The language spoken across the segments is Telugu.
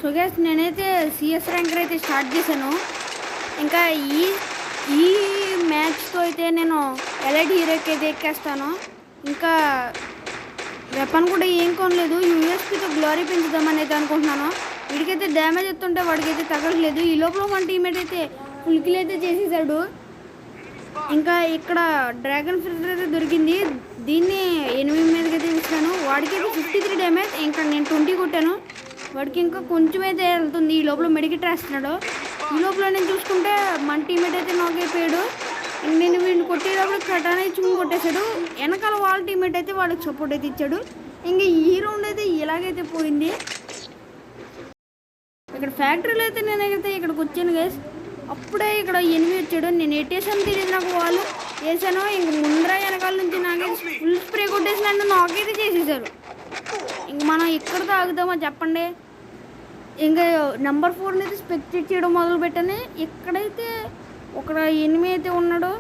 సో గైస్ నేనైతే సిఎస్ ర్యాంకర్ అయితే స్టార్ట్ చేశాను. ఇంకా ఈ ఈ మ్యాచ్తో అయితే నేను ఎలైట్ హీరోకి అయితే ఎక్కేస్తాను. ఇంకా వెపన్ కూడా ఏం కొనలేదు, యూఎస్పీతో గ్లోరీ పెంచుదామని అయితే అనుకుంటున్నాను. వీడికైతే డ్యామేజ్ ఎత్తుంటే వాడికైతే తగలలేదు. ఈ లోపల మన టీమేట్ అయితే ఫుల్ కిల్ అయితే చేసేసాడు. ఇంకా ఇక్కడ డ్రాగన్ ఫిల్టర్ అయితే దొరికింది, దీన్ని 8 మీదకి అయితే ఇస్తాను. వాడికైతే 53 డ్యామేజ్, ఇంకా నేను 20 కొట్టాను. వాడికి ఇంకా కొంచెం అయితే వెళ్తుంది. ఈ లోపల మెడికిట్ రాస్తున్నాడు. ఈ లోపల నేను చూసుకుంటే మన టీమేట్ అయితే నాక్ అయిపోయాడు. నేను వీడిని కొట్టేటప్పుడు కటానా ఇచ్చి కొట్టేశాడు. వెనకాల వాళ్ళ టీమేట్ అయితే వాళ్ళకి సపోర్ట్ అయితే ఇచ్చాడు. ఇంకా ఈ రౌండ్ అయితే ఇలాగైతే పోయింది. ఇక్కడ ఫ్యాక్టరీలో అయితే నేనైతే ఇక్కడికి వచ్చాను గైస్. అప్పుడే ఇక్కడ ఎనిమిది వచ్చాడు. నేను ఎట్టేసాను తెలియదు, నాకు వాళ్ళు వేసాను. ఇంక ముందర వెనకాల నుంచి నాకు ఫుల్ స్ప్రే కొట్టేసి నన్ను నాకైతే చేసేసారు. ఇంక మనం ఎక్కడితో ఆగుతామో చెప్పండి. ఇంకా నెంబర్ 4 అయితే స్పెక్టేట్ చేయడం మొదలు పెట్టాను. ఎక్కడైతే ఒక ఎనిమి అయితే ఉన్నాడో,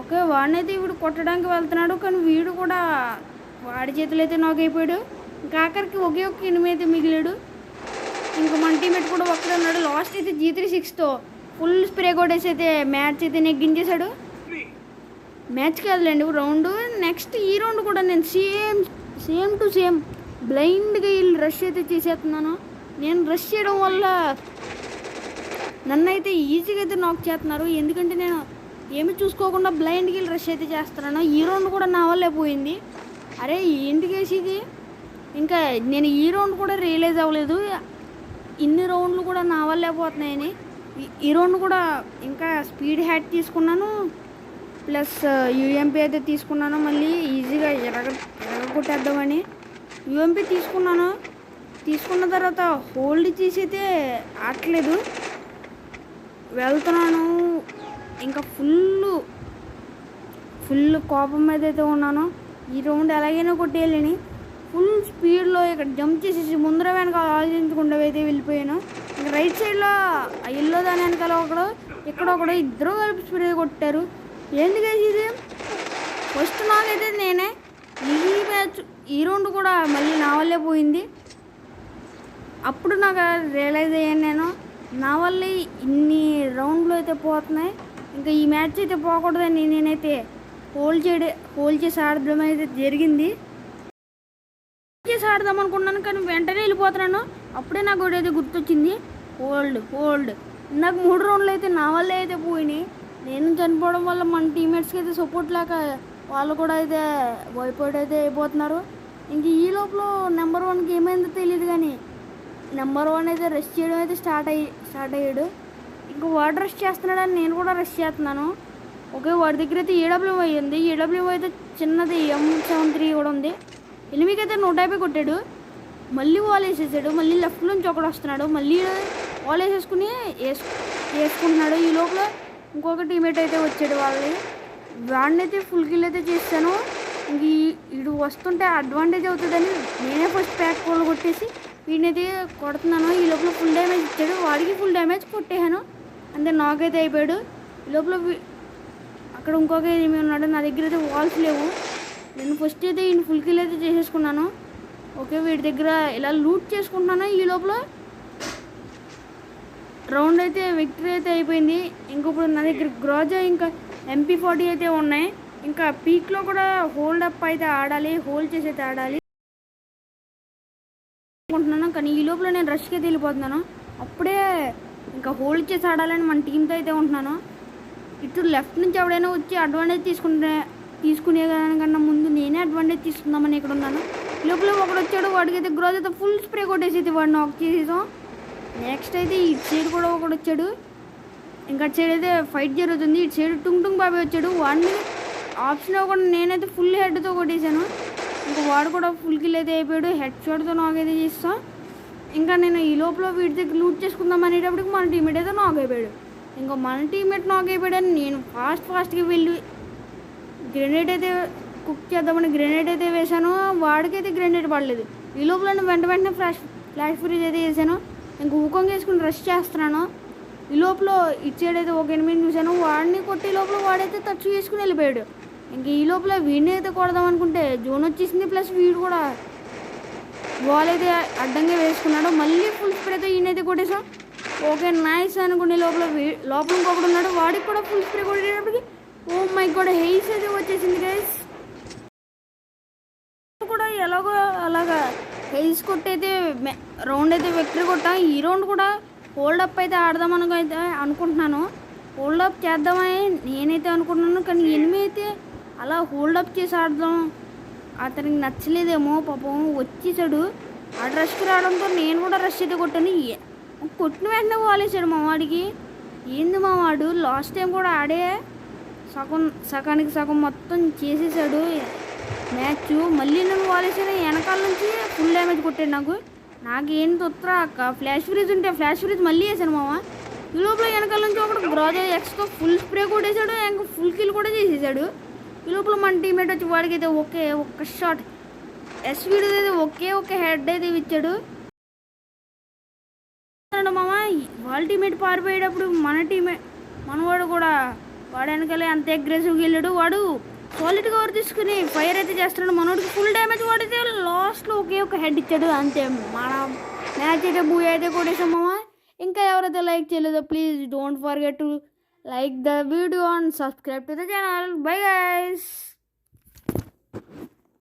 ఓకే వాడినైతే వీడు కొట్టడానికి వెళ్తున్నాడు, కానీ వీడు కూడా వాడి చేతులు అయితే నాక్ అయిపోయాడు. ఇంకా ఆఖరికి ఒకే ఒక ఎనిమి అయితే మిగిలాడు. ఇంకా మన టీమేట్ కూడా ఒక్కడే ఉన్నాడు. లాస్ట్ అయితే G36తో ఫుల్ స్ప్రే కొట్టేసి అయితే మ్యాచ్ అయితే నెగ్గించేశాడు. మ్యాచ్ కాదులేండి రౌండ్. నెక్స్ట్ ఈ రౌండ్ కూడా నేను సేమ్ టు సేమ్ బ్లైండ్గా వీళ్ళు రష్ అయితే చేసేస్తున్నాను. నేను రష్ చేయడం వల్ల నన్ను అయితే ఈజీగా అయితే నాక్ చేస్తున్నారు. ఎందుకంటే నేను ఏమి చూసుకోకుండా బ్లైండ్కి వీళ్ళు రష్ అయితే చేస్తున్నాను. ఈ రౌండ్ కూడా నా వల్లే పోయింది. అరే ఏంటి కేసు ఇది? ఇంకా నేను ఈ రౌండ్ కూడా రియలైజ్ అవ్వలేదు, ఇన్ని రౌండ్లు కూడా నా వల్లే పోతున్నాయని. ఈ రౌండ్ కూడా ఇంకా స్పీడ్ హ్యాట్ తీసుకున్నాను, ప్లస్ యూఎంపీ అయితే తీసుకున్నాను. మళ్ళీ ఈజీగా ఎరగొట్టేద్దామని యూఎంపీ తీసుకున్నాను. తీసుకున్న తర్వాత హోల్డ్ చేసి అయితే ఆటలేదు, వెళ్తున్నాను. ఇంకా ఫుల్ కోపం మీద అయితే ఉన్నాను. ఈ రౌండ్ ఎలాగైనా కొట్టేయాలని ఫుల్ స్పీడ్లో ఇక్కడ జంప్ చేసేసి ముందర వెనక ఆలోచించకుండా అయితే వెళ్ళిపోయాను. ఇంకా రైట్ సైడ్లో ఎల్లో దాని వెనకాల ఒకడు ఇద్దరు కలిపి స్ప్రే కొట్టారు. ఎందుకైతే ఇది ఫస్ట్ నాకైతే నేనే ఈ రౌండ్ కూడా మళ్ళీ నా వల్లే పోయింది. అప్పుడు నాకు రియలైజ్ అయ్యాను, నేను నా వల్లే ఇన్ని రౌండ్లు అయితే పోతున్నాయి. ఇంకా ఈ మ్యాచ్ అయితే పోకూడదని నేనైతే హోల్డ్ చేసి ఆడడం అయితే జరిగింది. చేసి ఆడదాం అనుకున్నాను, కానీ వెంటనే వెళ్ళిపోతున్నాను. అప్పుడే నాకు ఒకటైతే గుర్తొచ్చింది, హోల్డ్. నాకు 3 రౌండ్లు అయితే నా వల్లే అయితే పోయినాయి. నేను చనిపోవడం వల్ల మన టీమ్మేట్స్కి అయితే సపోర్ట్ లేక వాళ్ళు కూడా అయితే వైపోయిట్ అయితే అయిపోతున్నారు. ఇంక ఈ లోపల నెంబర్ 1కి ఏమైందో తెలియదు, కానీ నెంబర్ 1 అయితే రష్ చేయడం అయితే స్టార్ట్ అయ్యాడు. ఇంకా వాడు రష్ చేస్తున్నాడని నేను కూడా రష్ చేస్తున్నాను. ఓకే వాడి దగ్గర అయితే AWM ఉంది. AWM అయితే చిన్నది M73 కూడా ఉంది. ఎనిమిదికి అయితే 150 కొట్టాడు. మళ్ళీ వాల్ వేసేసాడు. మళ్ళీ లెఫ్ట్ నుంచి ఒకడు వస్తున్నాడు, మళ్ళీ వాల్ వేసుకుంటున్నాడు. ఈ లోపల ఇంకొక టీమేట్ అయితే వచ్చాడు. వాడిని అయితే ఫుల్ కిల్ అయితే చేస్తాను. ఇంక వీడు వస్తుంటే అడ్వాంటేజ్ అవుతుందని నేనే ఫస్ట్ ప్యాక్ కోల్ కొట్టేసి వీడినైతే కొడుతున్నాను. ఈ లోపల ఫుల్ డ్యామేజ్ ఇచ్చాడు, వాడికి ఫుల్ డ్యామేజ్ కొట్టేసాను. అంటే నాక్ అయితే అయిపోయాడు. ఈ లోపల అక్కడ ఇంకొక ఏమి ఉన్నాడు. నా దగ్గర అయితే వాల్స్ లేవు. నేను ఫస్ట్ అయితే ఈయన ఫుల్ కిల్ అయితే చేసేసుకున్నాను. ఓకే వీడి దగ్గర ఇలా లూట్ చేసుకుంటున్నాను. ఈ లోపల రౌండ్ అయితే విక్టరీ అయితే అయిపోయింది. ఇంకొప్పుడు నా దగ్గర గ్రోజా ఇంకా MP40 అయితే ఉన్నాయి. ఇంకా పీక్లో కూడా హోల్డ్ అప్ అయితే ఆడాలి, హోల్డ్ చేసి అయితే ఆడాలి అనుకుంటున్నాను. కానీ ఈ లోపల నేను రష్కి అయితే వెళ్ళిపోతున్నాను. అప్పుడే ఇంకా హోల్డ్ చేసి ఆడాలని మన టీంతో అయితే ఉంటున్నాను. ఇటు లెఫ్ట్ నుంచి ఎవడైనా వచ్చి అడ్వాంటేజ్ తీసుకునే దానికన్నా ముందు నేనే అడ్వాంటేజ్ తీసుకుందామని ఇక్కడ ఉన్నాను. లోపల ఒకడు వచ్చాడు, వాడికి అయితే గ్రోజ్ అయితే ఫుల్ స్ప్రే కొట్టేసి అయితే వాడిని నాక్ చేసేసాం. నెక్స్ట్ అయితే ఇటు సైడ్ కూడా ఒకడు వచ్చాడు. ఇంకా అటు సైడ్ అయితే ఫైట్ జరుగుతుంది. ఇటు సైడ్ టుంగ్ బాబాయ్ వచ్చాడు, వాడిని ఆప్షన్ ఇవ్వకుండా నేనైతే ఫుల్ హెడ్తో కొట్టేశాను. ఇంకా వాడు కూడా ఫుల్ కిల్ అయితే అయిపోయాడు. హెడ్ షాట్తో నాక్ అయితే చేస్తాం. ఇంకా నేను ఈ లోపల వీడి దగ్గర లూట్ చేసుకుందాం అనేటప్పటికి మన టీమేట్ అయితే నాక్ అయిపోయాడు. ఇంకా మన టీమేట్ నాక్ అయిపోయాడని నేను ఫాస్ట్గా వెళ్ళి గ్రెనేడ్ అయితే కుక్ చేద్దామని గ్రెనేడ్ అయితే వేసాను. వాడికైతే గ్రెనేడ్ పడలేదు. ఈ లోపల వెంటనే ఫ్లాష్ ఫ్రీజ్ అయితే వేసాను. ఇంక ఊకంగా వేసుకుని రష్ చేస్తున్నాను. ఈ లోపల ఇటు సైడ్ అయితే ఒక ఎనిమిది చూశాను, వాడిని కొట్టి లోపల వాడైతే టచ్ చేసుకుని వెళ్ళిపోయాడు. ఇంక ఈ లోపల వీడిని అయితే కొడదాం అనుకుంటే జోన్ వచ్చేసింది, ప్లస్ వీడు కూడా బాల్ అయితే అడ్డంగా వేసుకున్నాడు. మళ్ళీ ఫుల్ స్ప్రేతో ఈయనైతే కొట్టేసాం. ఓకే నైస్ అనుకునే లోపల ఇంకొకటి ఉన్నాడు, వాడికి కూడా ఫుల్ స్ప్రే కొట్టేటప్పటికి ఓ మై గాడ్ హెయిస్ అయితే వచ్చేసింది గైస్. కూడా ఎలాగో అలాగా హెయిస్ కొట్టయితే రౌండ్ అయితే విక్టరీ కొట్టాం. ఈ రౌండ్ కూడా హోల్డప్ అయితే ఆడదామని అయితే అనుకుంటున్నాను. హోల్డప్ చేద్దామని నేనైతే అనుకుంటున్నాను, కానీ ఎనిమిది అయితే అలా హోల్డప్ చేసి ఆడదాం అతనికి నచ్చలేదేమో పాపం వచ్చేసాడు. ఆడ రష్కి రావడంతో నేను కూడా రష్ అయితే కొట్టాను. కొట్టిన వెంటనే వాలేసాడు మా వాడికి. ఏంది మా వాడు లాస్ట్ టైం కూడా ఆడే సగానికి సగం మొత్తం చేసేసాడు మ్యాచ్. మళ్ళీ నేను వాలేసాను, వెనకాల నుంచి ఫుల్ డ్యామేజ్ కొట్టాడు. నాకు ఏం తొత్తరా అక్క, ఫ్లాష్ ఫ్రీజ్ ఉంటే ఫ్లాష్ ఫ్రీజ్ మళ్ళీ వేసాను మామ. ఈ లోపల వెనకాల నుంచి ఒకటి గ్రోజా ఎక్స్తో ఫుల్ స్ప్రే కొట్టేశాడు, ఇంకా ఫుల్ కిల్ కూడా చేసేసాడు. ఈ లోపల మన టీమేట్ వచ్చి వాడికి అయితే ఒక్క షాట్ ఎస్వీడి అయితే ఒకే హెడ్ అయితే ఇచ్చాడు మామ. వాళ్ళ టీమేట్ పారిపోయేటప్పుడు మనవాడు కూడా వాడు వెనకాలే అంత అగ్రెసివ్గా వెళ్ళాడు. వాడు సాలిడ్ కవర్ తీసుకుని ఫైర్ అయితే చేస్తున్నాడు. మనోడికి ఫుల్ డ్యామేజ్ వాడితే లాస్ట్లో ఒక హెడ్ ఇచ్చాడు అంతే. మన మ్యాచ్ అయితే బూయ్ అయితే కొట్టేసాం మామ. ఇంకా ఎవరైతే లైక్ చేయలేదో please don't forget to like the video and subscribe to the channel. Bye guys.